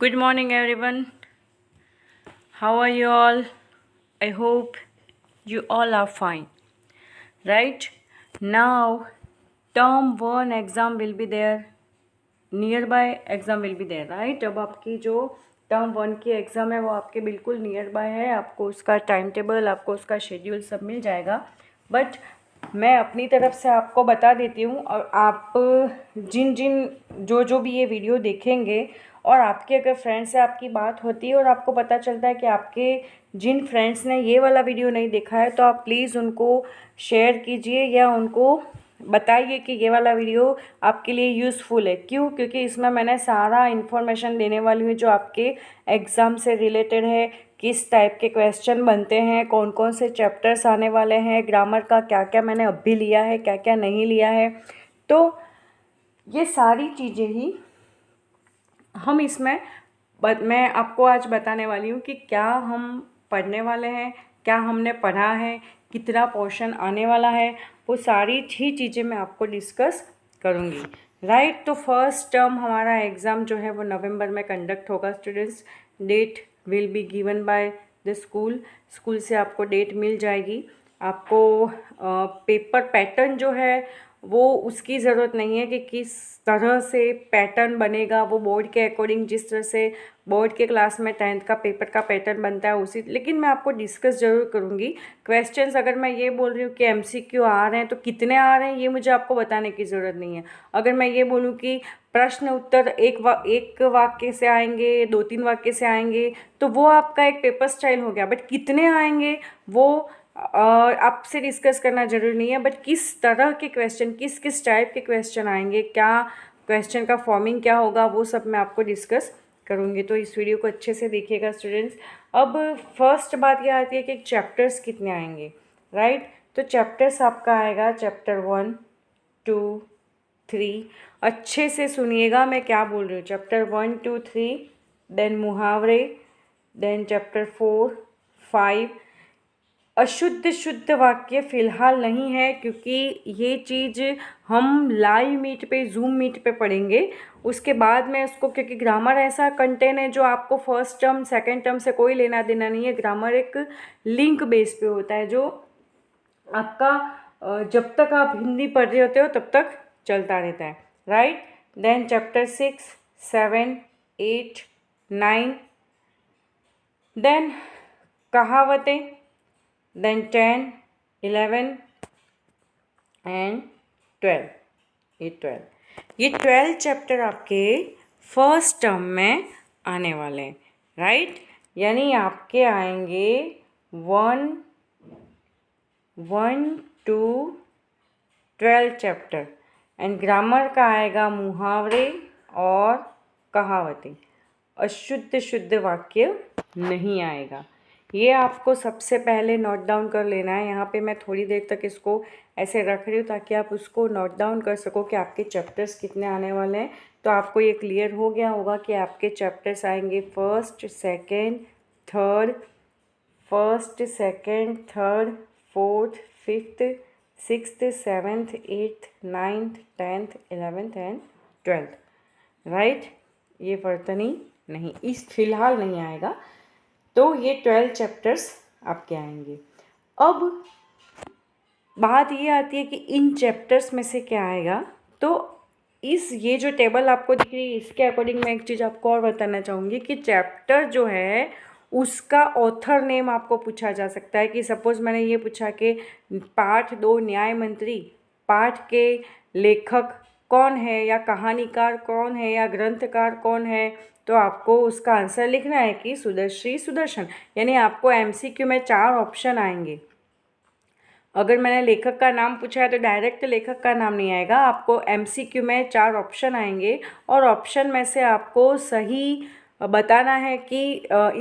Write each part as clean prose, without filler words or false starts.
Good morning, everyone. How are you all? I hope you all are fine. Right? Now, term 1 exam will be there. Nearby exam will be there. Right? अब आपकी जो term 1 की exam है वो आपके बिल्कुल near by है. आपको उसका टाइम टेबल, आपको उसका शेड्यूल सब मिल जाएगा. बट मैं अपनी तरफ से आपको बता देती हूँ, और आप जिन जिन जो भी ये वीडियो देखेंगे और आपके अगर फ्रेंड से आपकी बात होती है और आपको पता चलता है कि आपके जिन फ्रेंड्स ने ये वाला वीडियो नहीं देखा है, तो आप प्लीज़ उनको शेयर कीजिए या उनको बताइए कि ये वाला वीडियो आपके लिए यूज़फुल है. क्यों? क्योंकि इसमें मैंने सारा इन्फॉर्मेशन देने वाली हूँ जो आपके एग्ज़ाम से रिलेटेड है. किस टाइप के क्वेश्चन बनते हैं, कौन कौन से चैप्टर्स आने वाले हैं, ग्रामर का क्या क्या मैंने अभी लिया है, क्या क्या नहीं लिया है. तो ये सारी चीज़ें ही हम इसमें मैं आपको आज बताने वाली हूँ कि क्या हम पढ़ने वाले हैं, क्या हमने पढ़ा है, कितना पोर्शन आने वाला है. वो सारी ही चीज़ें मैं आपको डिस्कस करूँगी. राइट? तो फर्स्ट टर्म हमारा एग्ज़ाम जो है वो नवंबर में कंडक्ट होगा students. Date will be given by the school से आपको डेट मिल जाएगी. आपको पेपर पैटर्न जो है वो उसकी ज़रूरत नहीं है कि किस तरह से पैटर्न बनेगा. वो बोर्ड के अकॉर्डिंग, जिस तरह से बोर्ड के क्लास में 10th का पेपर का पैटर्न बनता है उसी. लेकिन मैं आपको डिस्कस ज़रूर करूँगी. क्वेश्चंस अगर मैं ये बोल रही हूँ कि MCQ आ रहे हैं तो कितने आ रहे हैं ये मुझे आपको बताने की ज़रूरत नहीं है. अगर मैं ये बोलूँ कि प्रश्न उत्तर एक वाक्य से आएंगे, 2-3 वाक्य से आएंगे, तो वो आपका एक पेपर स्टाइल हो गया. बट कितने आएंगे वो आपसे डिस्कस करना ज़रूरी नहीं है. बट किस तरह के क्वेश्चन, किस किस टाइप के क्वेश्चन आएंगे, क्या क्वेश्चन का फॉर्मिंग क्या होगा, वो सब मैं आपको डिस्कस करूँगी. तो इस वीडियो को अच्छे से देखिएगा स्टूडेंट्स. अब फर्स्ट बात यह आती है कि चैप्टर्स कितने आएंगे. राइट? तो चैप्टर्स आपका आएगा चैप्टर 1, 2, 3. अच्छे से सुनिएगा मैं क्या बोल रही हूँ. चैप्टर 1, 2, 3, देन मुहावरे, देन चैप्टर 4, 5. अशुद्ध शुद्ध वाक्य फ़िलहाल नहीं है, क्योंकि ये चीज़ हम लाइव मीट पे, जूम मीट पे पढ़ेंगे. उसके बाद में उसको, क्योंकि ग्रामर ऐसा कंटेंट है जो आपको फर्स्ट टर्म सेकंड टर्म से कोई लेना देना नहीं है. ग्रामर एक लिंक बेस पे होता है जो आपका जब तक आप हिंदी पढ़ रहे होते हो तब तक चलता रहता है. राइट? देन चैप्टर 6, 7, 8, 9, देन कहावतें, देन 10, 11 एंड 12. ये 12 चैप्टर आपके फर्स्ट टर्म में आने वाले हैं. राइट? यानी आपके आएंगे 1 to 12 चैप्टर. एंड ग्रामर का आएगा मुहावरे और कहावतें. अशुद्ध शुद्ध वाक्य नहीं आएगा. ये आपको सबसे पहले नोट डाउन कर लेना है. यहाँ पे मैं थोड़ी देर तक इसको ऐसे रख रही हूँ ताकि आप उसको नोट डाउन कर सको कि आपके चैप्टर्स कितने आने वाले हैं. तो आपको ये क्लियर हो गया होगा कि आपके चैप्टर्स आएंगे first, second, third, fourth, fifth, sixth, seventh, eighth, ninth, 10th, 11th and 12th. Right? ये वर्तनी नहीं, इस फिलहाल नहीं आएगा. तो ये 12 चैप्टर्स आपके आएंगे. अब बात ये आती है कि इन चैप्टर्स में से क्या आएगा. तो ये जो टेबल आपको दिख रही है इसके अकॉर्डिंग मैं एक चीज़ आपको और बताना चाहूँगी कि चैप्टर जो है उसका ऑथर नेम आपको पूछा जा सकता है. कि सपोज़ मैंने ये पूछा कि पाठ 2 न्याय मंत्री, पाठ के लेखक कौन है, या कहानीकार कौन है, या ग्रंथकार कौन है, तो आपको उसका आंसर लिखना है कि सुदर्शी सुदर्शन. यानी आपको MCQ में 4 ऑप्शन आएंगे. अगर मैंने लेखक का नाम पूछा है तो डायरेक्ट लेखक का नाम नहीं आएगा. आपको MCQ में 4 ऑप्शन आएंगे और ऑप्शन में से आपको सही बताना है कि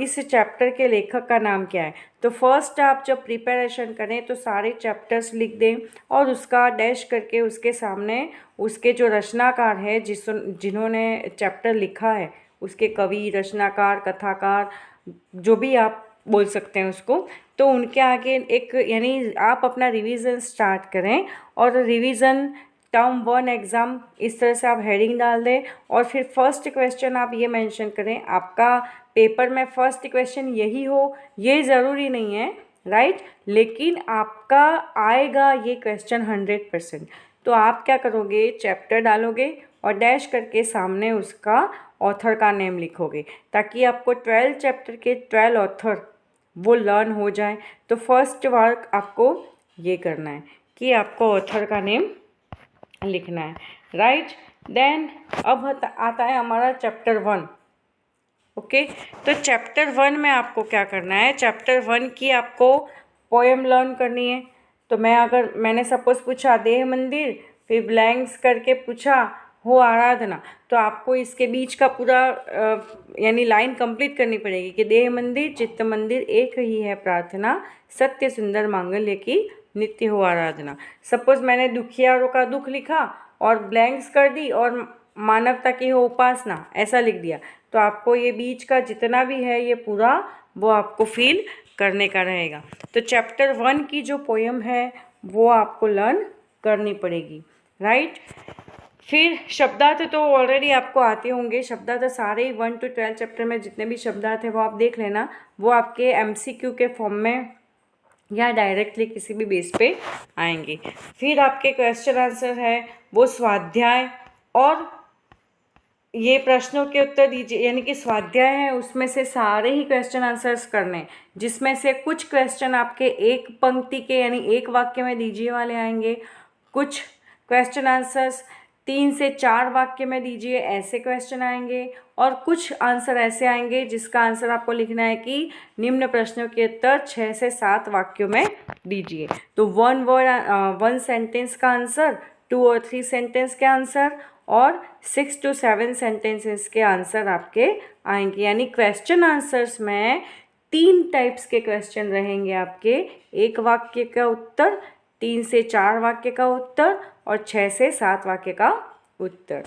इस चैप्टर के लेखक का नाम क्या है. तो फर्स्ट आप जब प्रिपरेशन करें तो सारे चैप्टर्स लिख दें और उसका डैश करके उसके सामने उसके जो रचनाकार है, जिन्होंने चैप्टर लिखा है, उसके कवि, रचनाकार, कथाकार, जो भी आप बोल सकते हैं उसको, तो उनके आगे एक, यानी आप अपना रिवीजन स्टार्ट करें. और रिवीजन टर्म 1 एग्ज़ाम, इस तरह से आप हेडिंग डाल दें और फिर फर्स्ट क्वेश्चन आप ये मेंशन करें। आपका पेपर में फर्स्ट क्वेश्चन यही हो ये ज़रूरी नहीं है, राइट, लेकिन आपका आएगा ये क्वेश्चन 100%। तो आप क्या करोगे, चैप्टर डालोगे और डैश करके सामने उसका ऑथर का नेम लिखोगे, ताकि आपको 12 चैप्टर के 12 ऑथर वो लर्न हो जाए। तो फर्स्ट वर्क आपको ये करना है कि आपको ऑथर का नेम लिखना है, राइट। देन अब आता है हमारा चैप्टर 1। ओके, तो चैप्टर 1 में आपको क्या करना है, चैप्टर 1 की आपको पोएम लर्न करनी है। तो मैंने सपोज पूछा देह मंदिर, फिर ब्लैंक्स करके पूछा हो आराधना, तो आपको इसके बीच का पूरा यानी लाइन कंप्लीट करनी पड़ेगी कि देह मंदिर चित्त मंदिर एक ही है प्रार्थना, सत्य सुंदर मांगल्य की नित्य हो आराधना। सपोज मैंने दुखियारों का दुख लिखा और ब्लैंक्स कर दी और मानवता की हो उपासना ऐसा लिख दिया, तो आपको ये बीच का जितना भी है ये पूरा वो आपको फील करने का रहेगा। तो चैप्टर 1 की जो पोएम है वो आपको लर्न करनी पड़ेगी, राइट। फिर शब्दार्थ तो ऑलरेडी आपको आते होंगे, शब्दार्थ सारे 1 to 12 चैप्टर में जितने भी शब्दार्थ है वो आप देख लेना, वो आपके MCQ के फॉर्म में या डायरेक्टली किसी भी बेस पे आएंगे। फिर आपके क्वेश्चन आंसर है वो स्वाध्याय और ये प्रश्नों के उत्तर दीजिए, यानी कि स्वाध्याय है उसमें से सारे ही क्वेश्चन आंसर्स करने, जिसमें से कुछ क्वेश्चन आपके एक पंक्ति के यानी एक वाक्य में दीजिए वाले आएंगे, कुछ क्वेश्चन आंसर्स 3 से 4 वाक्य में दीजिए ऐसे क्वेश्चन आएंगे, और कुछ आंसर ऐसे आएंगे जिसका आंसर आपको लिखना है कि निम्न प्रश्नों के उत्तर 6 से 7 वाक्यों में दीजिए। तो 1 वर्ड 1 सेंटेंस का आंसर, 2 और 3 सेंटेंस के आंसर और 6 to 7 सेंटेंसेस के आंसर आपके आएंगे। यानी क्वेश्चन आंसर्स में 3 टाइप्स के क्वेश्चन रहेंगे आपके, एक वाक्य का उत्तर, 3 से 4 वाक्य का उत्तर और 6 से 7 वाक्य का उत्तर।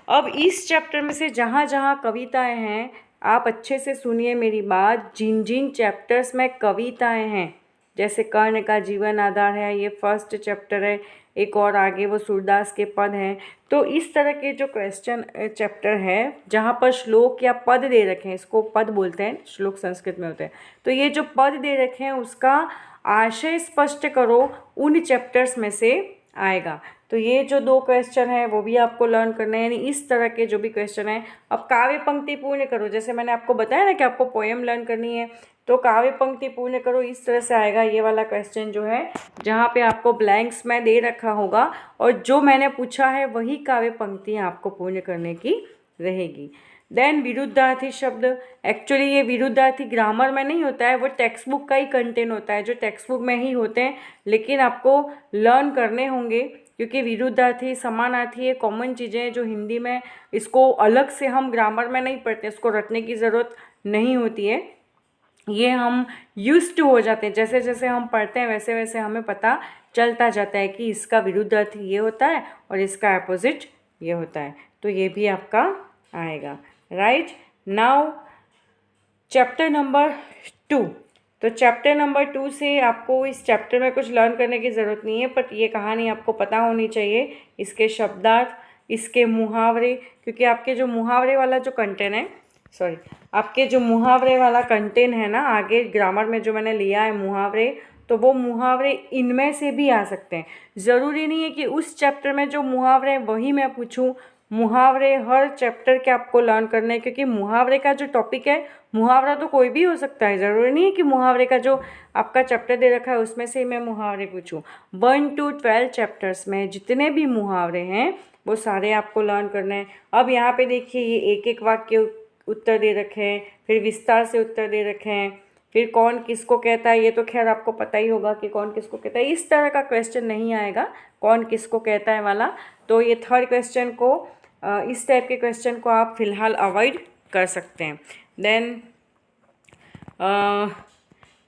अब इस चैप्टर में से जहाँ जहाँ कविताएं हैं आप अच्छे से सुनिए मेरी बात, जिन जिन चैप्टर्स में कविताएं हैं, जैसे कर्ण का जीवन आधार है ये फर्स्ट चैप्टर है, एक और आगे वो सूरदास के पद हैं, तो इस तरह के जो क्वेश्चन चैप्टर है जहाँ पर श्लोक या पद दे रखे हैं, इसको पद बोलते हैं, श्लोक संस्कृत में होते हैं, तो ये जो पद दे रखे हैं उसका आशय स्पष्ट करो उन चैप्टर्स में से आएगा। तो ये जो 2 क्वेश्चन है वो भी आपको लर्न करना है, यानी इस तरह के जो भी क्वेश्चन है। अब काव्य पंक्ति पूर्ण करो, जैसे मैंने आपको बताया ना कि आपको पोएम लर्न करनी है, तो काव्य पंक्ति पूर्ण करो इस तरह से आएगा ये वाला क्वेश्चन जो है, जहाँ पे आपको ब्लैंक्स में दे रखा होगा और जो मैंने पूछा है वही काव्य पंक्तियाँ आपको पूर्ण करने की रहेगी। देन विरुद्धार्थी शब्द, एक्चुअली ये विरुद्धार्थी ग्रामर में नहीं होता है, वो टेक्स्ट बुक का ही कंटेंट होता है, जो टेक्स्ट बुक में ही होते हैं, लेकिन आपको लर्न करने होंगे क्योंकि विरुद्धार्थी समानार्थी ये कॉमन चीज़ें हैं जो हिंदी में, इसको अलग से हम ग्रामर में नहीं पढ़ते, इसको रटने की ज़रूरत नहीं होती है, ये हम यूज्ड टू हो जाते हैं, जैसे जैसे हम पढ़ते हैं वैसे वैसे हमें पता चलता जाता है कि इसका विरुद्धार्थी ये होता है और इसका अपोजिट ये होता है। तो ये भी आपका आएगा, राइट। नाउ चैप्टर नंबर 2, तो चैप्टर नंबर 2 से आपको इस चैप्टर में कुछ लर्न करने की ज़रूरत नहीं है, बट ये कहानी आपको पता होनी चाहिए, इसके शब्दार्थ, इसके मुहावरे, क्योंकि आपके जो मुहावरे वाला जो कंटेंट है, आपके जो मुहावरे वाला कंटेंट है ना आगे ग्रामर में जो मैंने लिया है मुहावरे, तो वो मुहावरे इनमें से भी आ सकते हैं। ज़रूरी नहीं है कि उस चैप्टर में जो मुहावरे हैं वही मैं पूछूं, मुहावरे हर चैप्टर के आपको लर्न करने हैं, क्योंकि मुहावरे का जो टॉपिक है, मुहावरा तो कोई भी हो सकता है, ज़रूरी नहीं है कि मुहावरे का जो आपका चैप्टर दे रखा है उसमें से मैं मुहावरे पूछूं। 1 to 12 चैप्टर्स में जितने भी मुहावरे हैं वो सारे आपको लर्न करने हैं। अब यहाँ पे देखिए ये एक एक वाक्य उत्तर दे रखे हैं, फिर विस्तार से उत्तर दे रखे हैं, फिर कौन किसको कहता है, ये तो खैर आपको पता ही होगा कि कौन किसको कहता है, इस तरह का क्वेश्चन नहीं आएगा कौन किसको कहता है वाला। तो ये थर्ड क्वेश्चन को, इस टाइप के क्वेश्चन को आप फिलहाल अवॉइड कर सकते हैं। देन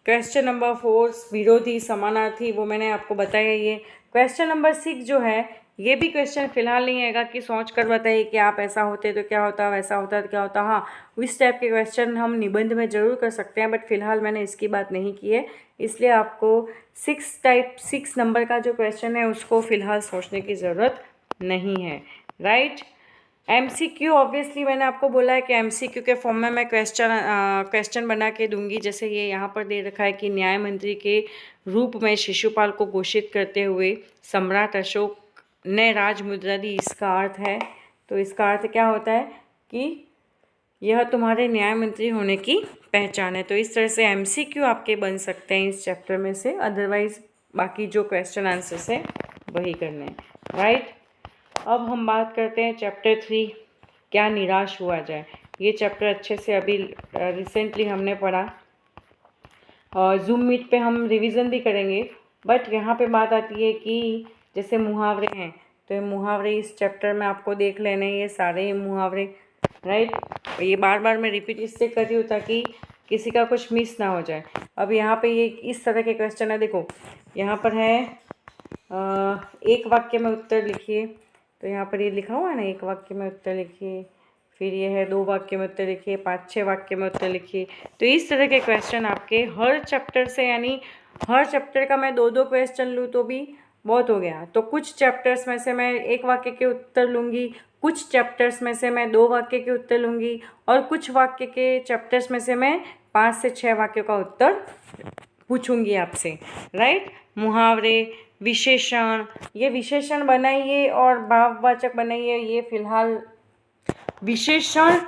क्वेश्चन नंबर 4 विरोधी समानार्थी, वो मैंने आपको बताया। ये क्वेश्चन नंबर 6 जो है ये भी क्वेश्चन फिलहाल नहीं आएगा कि सोच कर बताइए कि आप ऐसा होते तो क्या होता, वैसा होता तो क्या होता। हाँ, इस टाइप के क्वेश्चन हम निबंध में ज़रूर कर सकते हैं, बट फिलहाल मैंने इसकी बात नहीं की है, इसलिए आपको 6 नंबर का जो क्वेश्चन है उसको फ़िलहाल सोचने की ज़रूरत नहीं है, राइट। MCQ ऑब्वियसली मैंने आपको बोला है कि MCQ के फॉर्म में मैं क्वेश्चन बना के दूंगी। जैसे ये यहाँ पर दे रखा है कि न्याय मंत्री के रूप में शिशुपाल को घोषित करते हुए सम्राट अशोक ने राज मुद्रा दी, इसका अर्थ है, तो इसका अर्थ क्या होता है कि यह तुम्हारे न्याय मंत्री होने की पहचान है। तो इस तरह से MCQ आपके बन सकते हैं इस चैप्टर में से, अदरवाइज बाकी जो क्वेश्चन आंसर्स है वही करने हैं, राइट। अब हम बात करते हैं चैप्टर 3, क्या निराश हुआ जाए। ये चैप्टर अच्छे से अभी रिसेंटली हमने पढ़ा और जूम मीट पे हम रिवीजन भी करेंगे, बट यहाँ पे बात आती है कि जैसे मुहावरे हैं, तो ये मुहावरे इस चैप्टर में आपको देख लेने, ये सारे मुहावरे, राइट। ये बार बार मैं रिपीट इससे कर रही हूँ ताकि किसी का कुछ मिस ना हो जाए। अब यहाँ पे ये इस तरह के क्वेश्चन है, देखो यहाँ पर है एक वाक्य में उत्तर लिखिए, तो यहाँ पर ये लिखा हुआ है ना, एक वाक्य में उत्तर लिखिए, फिर ये है 2 वाक्य में उत्तर लिखिए, 5-6 वाक्य में उत्तर लिखिए। तो इस तरह के क्वेश्चन आपके हर चैप्टर से, यानी हर चैप्टर का मैं 2-2 क्वेश्चन लूँ तो भी बहुत हो गया। तो कुछ चैप्टर्स में से मैं 1 वाक्य के उत्तर लूँगी, कुछ चैप्टर्स में से मैं 2 वाक्य के उत्तर लूँगी, और कुछ वाक्य के चैप्टर्स में से मैं 5 से 6 वाक्यों का उत्तर पूछूंगी आपसे, राइट। मुहावरे, विशेषण, ये विशेषण बनाइए और भाववाचक बनाइए। ये फिलहाल विशेषण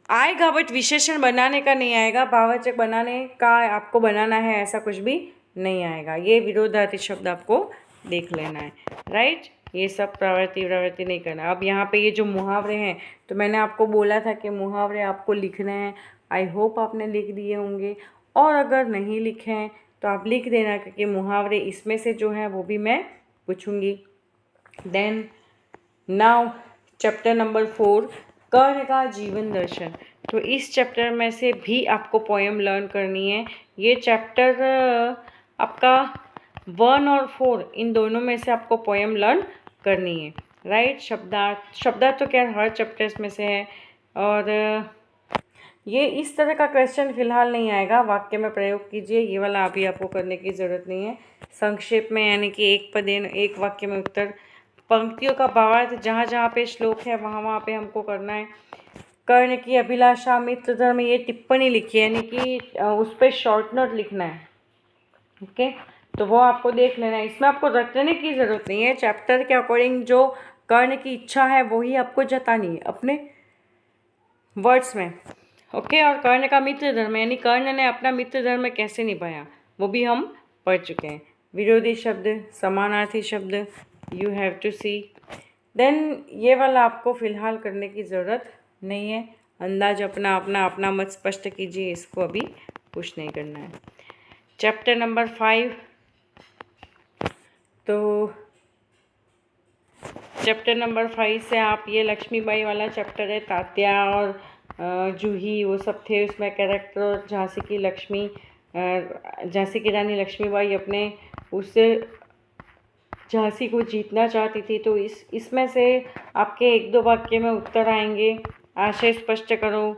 आएगा बट विशेषण बनाने का नहीं आएगा, भाववाचक बनाने का आपको बनाना है, ऐसा कुछ भी नहीं आएगा। ये विरोधार्थी शब्द आपको देख लेना है, राइट। ये सब प्रवृत्ति नहीं करना। अब यहाँ पे ये जो मुहावरे हैं, तो मैंने आपको बोला था कि मुहावरे आपको लिखने हैं। आई होप आपने लिख दिए होंगे, और अगर नहीं लिखे हैं तो आप लिख देना, क्योंकि मुहावरे इसमें से जो है वो भी मैं पूछूंगी। देन नाउ चैप्टर नंबर 4, कर्ण का जीवन दर्शन। तो इस चैप्टर में से भी आपको पोएम लर्न करनी है। ये चैप्टर आपका 1 और 4 इन दोनों में से आपको पोएम लर्न करनी है, राइट। शब्दार्थ तो क्या हर चैप्टर्स में से है, और ये इस तरह का क्वेश्चन फिलहाल नहीं आएगा। वाक्य में प्रयोग कीजिए, ये वाला अभी आपको करने की ज़रूरत नहीं है। संक्षेप में, यानी कि एक पदेन एक वाक्य में उत्तर, पंक्तियों का भावार्थ जहाँ जहाँ पे श्लोक है वहाँ वहाँ पे हमको करना है। कर्ण की अभिलाषा, मित्र धर्म, ये टिप्पणी लिखी है, यानी कि उस पर शॉर्ट नोट लिखना है, ओके। तो वो आपको देख लेना है, इसमें आपको रटने की ज़रूरत नहीं है। चैप्टर के अकॉर्डिंग जो कर्ण की इच्छा है वही आपको जतानी है अपने वर्ड्स में, ओके। और कर्ण का मित्र धर्म, यानी कर्ण ने अपना मित्र धर्म कैसे निभाया, वो भी हम पढ़ चुके हैं। विरोधी शब्द, समानार्थी शब्द, you have to see. Then ये वाला आपको फ़िलहाल करने की ज़रूरत नहीं है। अंदाज अपना अपना अपना मत स्पष्ट कीजिए, इसको अभी कुछ नहीं करना है। चैप्टर नंबर 5, तो चैप्टर नंबर 5 से आप ये लक्ष्मीबाई वाला चैप्टर है, तात्या और जूही वो सब थे उसमें कैरेक्टर। झांसी की रानी लक्ष्मीबाई अपने उससे झांसी को जीतना चाहती थी। तो इसमें से आपके 1-2 वाक्य में उत्तर आएंगे। आशय स्पष्ट करो,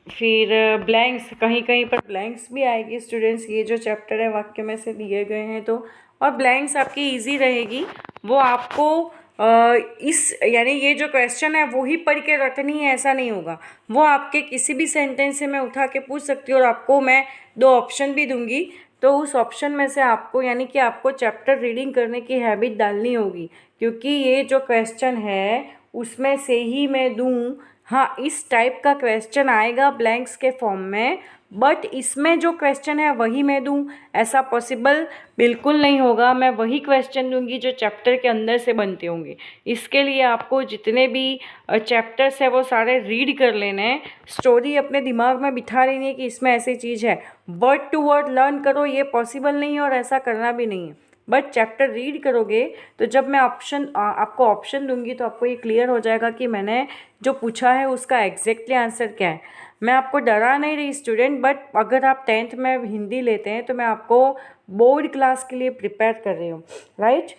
फिर ब्लैंक्स, कहीं कहीं पर ब्लैंक्स भी आएगी स्टूडेंट्स। ये जो चैप्टर है वाक्य में से दिए गए हैं, तो और ब्लैंक्स आपकी इजी रहेगी। वो आपको यानी ये जो क्वेश्चन है वो ही पढ़ के रटनी है ऐसा नहीं होगा। वो आपके किसी भी सेंटेंस से मैं उठा के पूछ सकती हूँ, और आपको मैं 2 ऑप्शन भी दूंगी। तो उस ऑप्शन में से आपको, यानी कि आपको चैप्टर रीडिंग करने की हैबिट डालनी होगी, क्योंकि ये जो क्वेश्चन है उसमें से ही मैं दूँ। हाँ, इस टाइप का क्वेश्चन आएगा ब्लैंक्स के फॉर्म में, बट इसमें जो क्वेश्चन है वही मैं दूँ ऐसा पॉसिबल बिल्कुल नहीं होगा। मैं वही क्वेश्चन दूंगी जो चैप्टर के अंदर से बनते होंगे। इसके लिए आपको जितने भी चैप्टर्स है वो सारे रीड कर लेने हैं, स्टोरी अपने दिमाग में बिठा लेनी है कि इसमें ऐसी चीज़ है। वर्ड टू वर्ड लर्न करो, ये पॉसिबल नहीं है और ऐसा करना भी नहीं है, बट चैप्टर रीड करोगे तो जब मैं आपको ऑप्शन दूंगी तो आपको ये क्लियर हो जाएगा कि मैंने जो पूछा है उसका एग्जैक्टली आंसर क्या है। मैं आपको डरा नहीं रही स्टूडेंट, बट अगर आप 10th में हिंदी लेते हैं तो मैं आपको बोर्ड क्लास के लिए प्रिपेयर कर रही हूँ, राइट।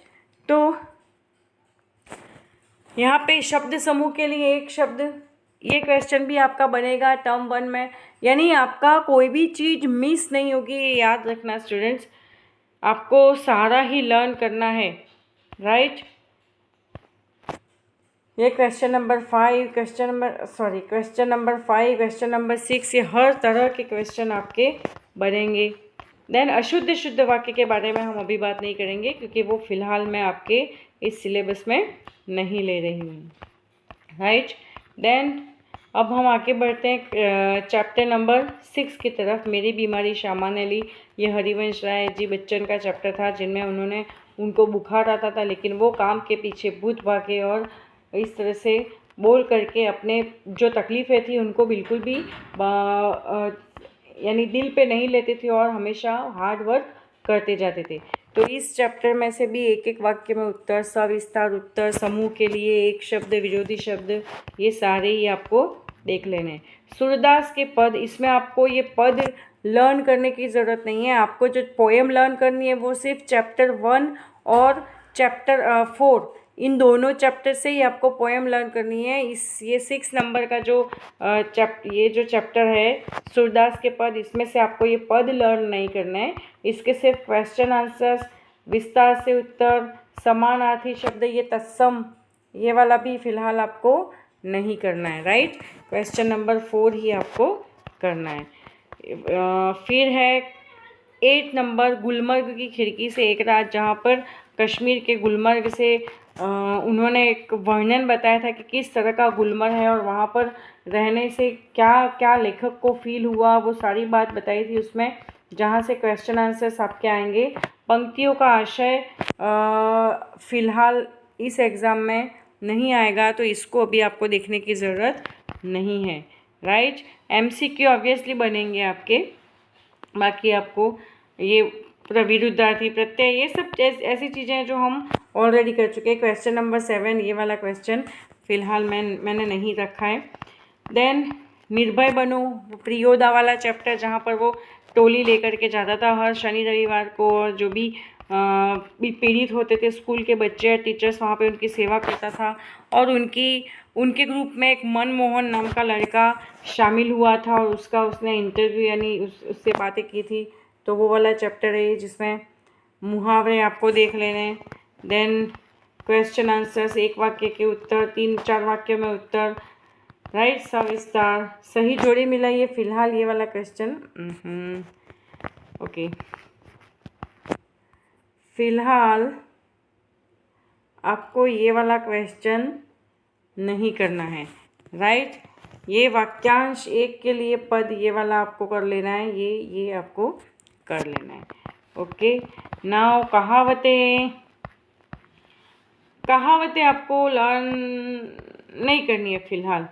तो यहाँ पे शब्द समूह के लिए एक शब्द, ये क्वेश्चन भी आपका बनेगा टर्म 1 में, यानी आपका कोई भी चीज़ मिस नहीं होगी। ये याद रखना स्टूडेंट्स, आपको सारा ही लर्न करना है, राइट। ये question number 5, question number 5, question number 6, ये हर तरह के क्वेश्चन आपके बनेंगे। देन अशुद्ध शुद्ध वाक्य के बारे में हम अभी बात नहीं करेंगे क्योंकि वो फिलहाल मैं आपके इस सिलेबस में नहीं ले रही हूँ, राइट। देन अब हम आगे बढ़ते हैं चैप्टर नंबर 6 की तरफ। मेरी बीमारी सामान्य ली, ये हरिवंश राय जी बच्चन का चैप्टर था, जिनमें उनको बुखार आता था, लेकिन वो काम के पीछे भूत भागे और इस तरह से बोल करके अपने जो तकलीफ़ें थी उनको बिल्कुल भी यानी दिल पे नहीं लेते थे और हमेशा हार्ड वर्क करते जाते थे। तो इस चैप्टर में से भी एक एक वाक्य में उत्तर, सविस्तार उत्तर, समूह के लिए एक शब्द, विरोधी शब्द, ये सारे ही आपको देख लेने हैं। सूरदास के पद, इसमें आपको ये पद लर्न करने की ज़रूरत नहीं है। आपको जो पोएम लर्न करनी है वो सिर्फ चैप्टर 1 और चैप्टर 4, इन दोनों चैप्टर से ही आपको पोएम लर्न करनी है। ये 6 नंबर का जो ये जो चैप्टर है सूरदास के पद, इसमें से आपको ये पद लर्न नहीं करना है। इसके सिर्फ क्वेश्चन आंसर्स, विस्तार से उत्तर, समानार्थी शब्द, ये तत्सम, ये वाला भी फिलहाल आपको नहीं करना है, राइट। क्वेश्चन नंबर 4 ही आपको करना है। फिर है 8 नंबर, गुलमर्ग की खिड़की से एक रात, जहाँ पर कश्मीर के गुलमर्ग से उन्होंने एक वर्णन बताया था कि किस तरह का गुलमर्ग है और वहाँ पर रहने से क्या क्या लेखक को फील हुआ, वो सारी बात बताई थी उसमें, जहाँ से क्वेश्चन आंसर्स आपके आएंगे। पंक्तियों का आशय फ़िलहाल इस एग्ज़ाम में नहीं आएगा, तो इसको अभी आपको देखने की ज़रूरत नहीं है, राइट। MCQ ऑब्वियसली बनेंगे आपके, बाकी आपको ये विरुद्धार्थी प्रत्यय, ये सब ऐसी चीज़ें हैं जो हम ऑलरेडी कर चुके हैं। क्वेश्चन नंबर 7, ये वाला क्वेश्चन फ़िलहाल मैंने नहीं रखा है। देन निर्भय बनो, प्रियोदा वाला चैप्टर, जहाँ पर वो टोली लेकर के जाता था हर शनि रविवार को, और जो भी पीड़ित होते थे स्कूल के बच्चे, टीचर्स वहाँ पे उनकी सेवा करता था, और उनके ग्रुप में एक मनमोहन नाम का लड़का शामिल हुआ था और उसने इंटरव्यू यानी उससे बातें की थी। तो वो वाला चैप्टर है जिसमें मुहावरे आपको देख लेने। देन क्वेश्चन आंसर्स, एक वाक्य के उत्तर, 3-4 वाक्य में उत्तर, राइट, सविस्तार, सही जोड़ी मिलाइए। फिलहाल ये वाला क्वेश्चन ओके, फिलहाल आपको ये वाला क्वेश्चन नहीं करना है, राइट। ये वाक्यांश एक के लिए पद, ये वाला आपको कर लेना है, ये आपको कर लेना है, ओके। नाउ कहावतें आपको लर्न नहीं करनी है, फिलहाल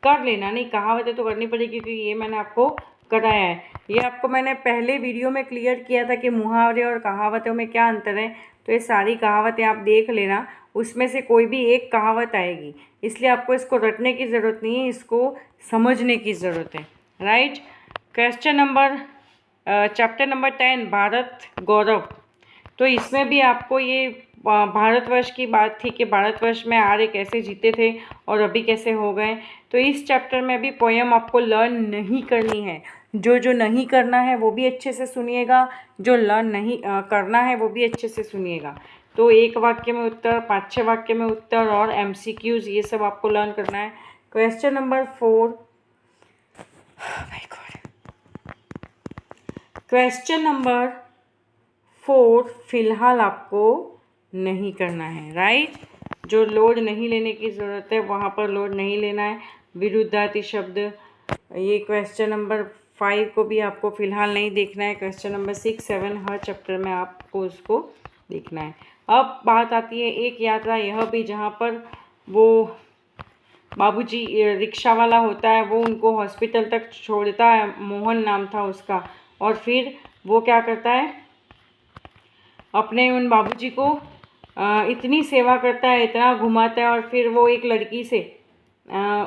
कर लेना, नहीं कहावतें तो करनी पड़ेगी क्योंकि ये मैंने आपको कराया है। ये आपको मैंने पहले वीडियो में क्लियर किया था कि मुहावरे और कहावतों में क्या अंतर है। तो ये सारी कहावतें आप देख लेना, उसमें से कोई भी एक कहावत आएगी, इसलिए आपको इसको रटने की ज़रूरत नहीं है, इसको समझने की ज़रूरत है, right. Question number chapter number 10, Bharat Gaurav. तो इसमें भी आपको ये भारतवर्ष की बात थी कि भारतवर्ष में आर्य कैसे जीते थे और अभी कैसे हो गए। तो इस चैप्टर में भी पोएम आपको लर्न नहीं करनी है। जो नहीं करना है वो भी अच्छे से सुनिएगा, जो लर्न नहीं करना है वो भी अच्छे से सुनिएगा। तो एक वाक्य में उत्तर, 5-6 वाक्य में उत्तर और MCQs, ये सब आपको लर्न करना है। क्वेश्चन नंबर 4, क्वेश्चन नंबर 4 फिलहाल आपको नहीं करना है, राइट। जो लोड नहीं लेने की ज़रूरत है वहाँ पर लोड नहीं लेना है। विरुद्धार्थी शब्द, ये क्वेश्चन नंबर 5 को भी आपको फ़िलहाल नहीं देखना है। क्वेश्चन नंबर 6, 7 हर चैप्टर में आपको उसको देखना है। अब बात आती है एक यात्रा यह भी, जहाँ पर वो बाबूजी रिक्शा वाला होता है, वो उनको हॉस्पिटल तक छोड़ता है, मोहन नाम था उसका, और फिर वो क्या करता है, अपने उन बाबूजी को इतनी सेवा करता है, इतना घुमाता है, और फिर वो एक लड़की से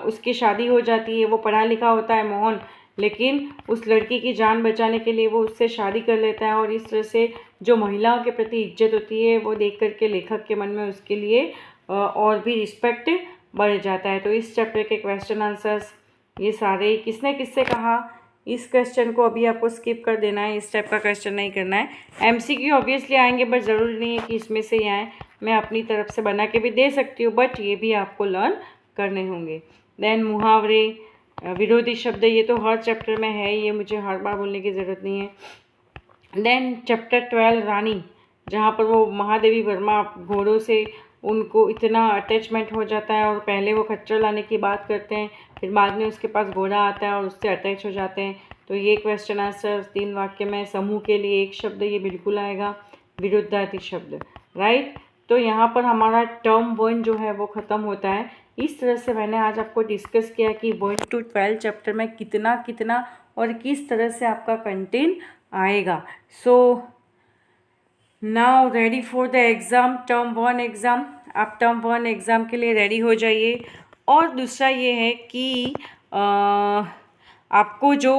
उसकी शादी हो जाती है। वो पढ़ा लिखा होता है मोहन, लेकिन उस लड़की की जान बचाने के लिए वो उससे शादी कर लेता है, और इस तरह से जो महिलाओं के प्रति इज्जत होती है वो देख करके लेखक के मन में उसके लिए और भी रिस्पेक्ट बढ़ जाता है। तो इस चैप्टर के क्वेश्चन आंसर्स ये सारे, किसने किससे कहा, इस क्वेश्चन को अभी आपको स्किप कर देना है, इस टाइप का क्वेश्चन नहीं करना है। MCQ ऑब्वियसली आएंगे, बट ज़रूरी नहीं है कि इसमें से ही आए। मैं अपनी तरफ से बना के भी दे सकती हूँ, बट ये भी आपको लर्न करने होंगे। देन मुहावरे, विरोधी शब्द, ये तो हर चैप्टर में है, ये मुझे हर बार बोलने की ज़रूरत नहीं है। देन चैप्टर 12 रानी, जहाँ पर वो महादेवी वर्मा घोड़ों से उनको इतना अटैचमेंट हो जाता है और पहले वो खच्चर लाने की बात करते हैं, फिर बाद में उसके पास घोड़ा आता है और उससे अटैच हो जाते हैं। तो ये क्वेश्चन आंसर 3 वाक्य में, समूह के लिए एक शब्द ये बिल्कुल आएगा, विरुद्धार्थी शब्द, राइट। तो यहाँ पर हमारा टर्म 1 जो है वो ख़त्म होता है। इस तरह से मैंने आज आपको डिस्कस किया कि 1 to 12 चैप्टर में कितना कितना और किस तरह से आपका कंटेंट आएगा। So now ready for the exam, term 1 exam. आप टर्म 1 एग्ज़ाम के लिए रेडी हो जाइए। और दूसरा ये है कि आपको जो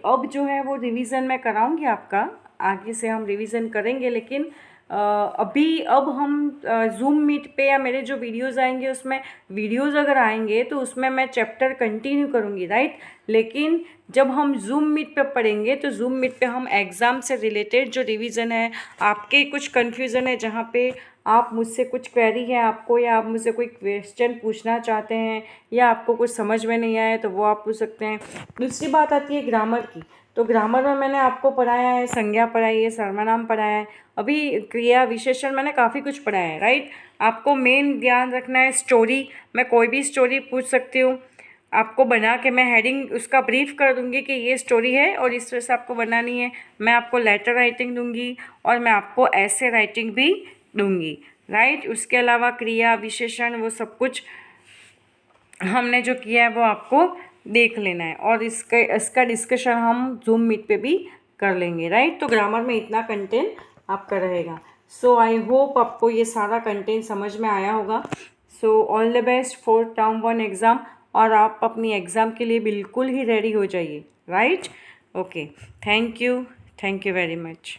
अब जो है वो रिवीज़न मैं कराऊंगी आपका, आगे से हम रिवीज़न करेंगे, लेकिन अब हम जूम मीट पे या मेरे जो वीडियोज़ आएंगे उसमें वीडियोज़ अगर आएंगे तो उसमें मैं चैप्टर कंटिन्यू करूँगी, राइट। लेकिन जब हम जूम मीट पे पढ़ेंगे तो जूम मीट पे हम एग्ज़ाम से रिलेटेड जो रिवीज़न है, आपके कुछ कन्फ्यूज़न है, जहाँ पे आप मुझसे कुछ क्वेरी है आपको, या आप मुझसे कोई क्वेश्चन पूछना चाहते हैं, या आपको कुछ समझ में नहीं आया तो वो आप पूछ सकते हैं। दूसरी बात आती है ग्रामर की। तो ग्रामर में मैंने आपको पढ़ाया है, संज्ञा पढ़ाई है, सर्वनाम पढ़ाया है, अभी क्रिया विशेषण मैंने काफ़ी कुछ पढ़ाया है, राइट। आपको मेन ध्यान रखना है स्टोरी। मैं कोई भी स्टोरी पूछ सकती हूँ, आपको बना के मैं हेडिंग उसका ब्रीफ कर दूँगी कि ये स्टोरी है और इस तरह से आपको बनानी है। मैं आपको लेटर राइटिंग दूँगी और मैं आपको ऐसे राइटिंग भी दूँगी, राइट। उसके अलावा क्रिया विशेषण वो सब कुछ हमने जो किया है वो आपको देख लेना है, और इसका डिस्कशन हम जूम मीट पे भी कर लेंगे, राइट। तो ग्रामर में इतना कंटेंट आपका रहेगा। सो आई होप आपको ये सारा कंटेंट समझ में आया होगा। So all the best for term 1 exam, और आप अपनी एग्ज़ाम के लिए बिल्कुल ही रेडी हो जाइए, right. Okay, thank you very much.